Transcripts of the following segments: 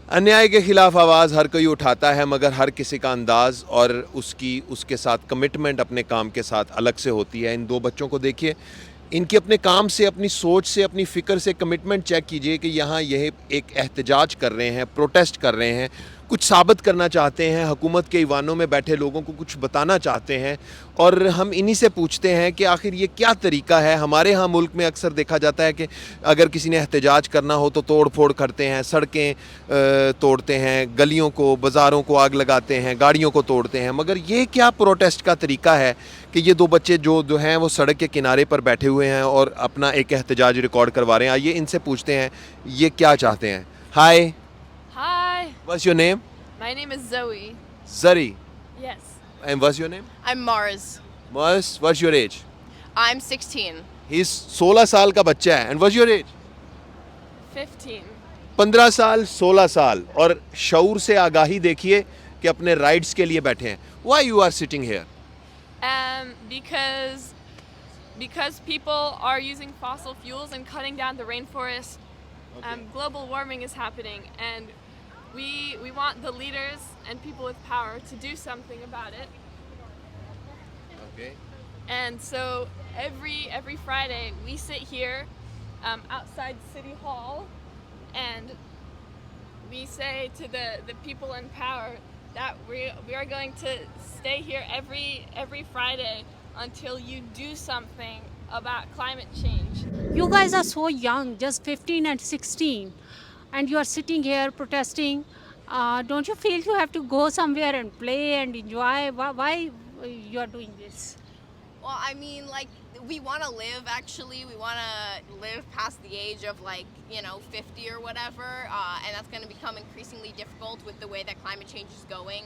अन्याय के खिलाफ आवाज़ हर कोई उठाता है, मगर हर किसी का अंदाज़ और उसके साथ कमिटमेंट अपने काम के साथ अलग से होती है। इन दो बच्चों को देखिए, इनके अपने काम से, अपनी सोच से, अपनी फ़िक्र से कमिटमेंट चेक कीजिए कि यहाँ यह एक एहतजाज कर रहे हैं, प्रोटेस्ट कर रहे हैं, कुछ साबित करना चाहते हैं, हुकूमत के ईवानों में बैठे लोगों को कुछ बताना चाहते हैं। और हम इन्हीं से पूछते हैं कि आखिर ये क्या तरीका है। हमारे यहाँ मुल्क में अक्सर देखा जाता है कि अगर किसी ने एहतजाज करना हो तो तोड़ फोड़ करते हैं, सड़कें तोड़ते हैं, गलियों को, बाज़ारों को आग लगाते हैं, गाड़ियों को तोड़ते हैं। मगर ये क्या प्रोटेस्ट का तरीका है कि ये दो बच्चे जो हैं वो सड़क के किनारे पर बैठे हुए हैं और अपना एक एहतजाज रिकॉर्ड करवा रहे हैं। आइए इनसे पूछते हैं ये क्या चाहते हैं। हाय, Hi, what's your name? my name is Zoe. Zari. Yes. And what's your name? I'm Mars. Mars, what's your age? I'm 16. He's 16 साल का बच्चा है। And what's your age? 15. 15 साल, 16 साल। और शऊर से आगाही देखिए कि अपने राइट्स के लिए बैठे हैं। Why you are sitting here? Because people are using fossil fuels and cutting down the rainforest. Global warming is happening, and we want the leaders and people with power to do something about it. Okay. And so every Friday we sit here outside City Hall, and we say to the people in power that we are going to stay here every Friday until you do something about climate change. You guys are so young, just 15 and 16, and you are sitting here protesting. Don't you feel you have to go somewhere and play and enjoy? Why you are doing this? Well, I mean, like, we want to live, actually. We want to live past the age of, 50 or whatever. And that's going to become increasingly difficult with the way that climate change is going.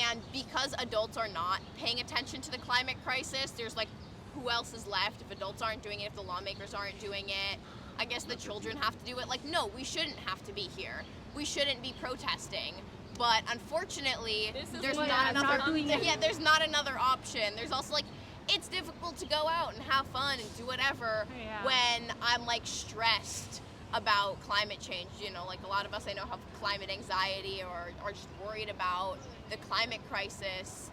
And because adults are not paying attention to the climate crisis, there's, who else is left if adults aren't doing it, if the lawmakers aren't doing it? I guess the children have to do it. No, we shouldn't have to be here. We shouldn't be protesting. But unfortunately, there's there's not another option. There's also it's difficult to go out and have fun and do whatever when I'm stressed about climate change. A lot of us I know have climate anxiety or are just worried about the climate crisis.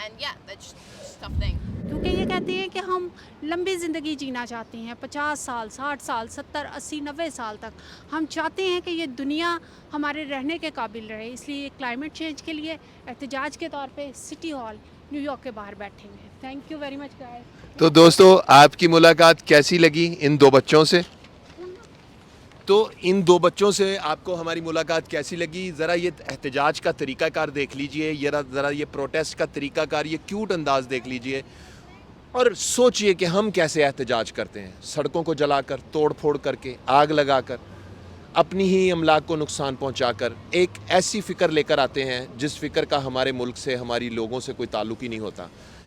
And yeah, that's just a tough thing. क्योंकि ये कहते हैं कि हम लंबी ज़िंदगी जीना चाहते हैं, 50 साल, 60 साल, 70, 80, 90 साल तक। हम चाहते हैं कि ये दुनिया हमारे रहने के काबिल रहे, इसलिए क्लाइमेट चेंज के लिए एहतजाज के तौर पे सिटी हॉल न्यूयॉर्क के बाहर बैठेंगे। Thank you very much guys. तो दोस्तों, आपकी मुलाकात कैसी लगी इन दो बच्चों से? तो इन दो बच्चों से आपको हमारी मुलाकात कैसी लगी? ज़रा ये एहतजाज का तरीक़ाकार देख लीजिए, ज़रा ये प्रोटेस्ट का तरीक़ाकार, ये क्यूट अंदाज़ देख लीजिए और सोचिए कि हम कैसे एहतजाज करते हैं। सड़कों को जलाकर, तोड़ फोड़ करके, आग लगाकर, अपनी ही अमलाक को नुकसान पहुंचाकर एक ऐसी फ़िक्र लेकर आते हैं जिस फ़िक्र का हमारे मुल्क से, हमारी लोगों से कोई ताल्लुक़ ही नहीं होता।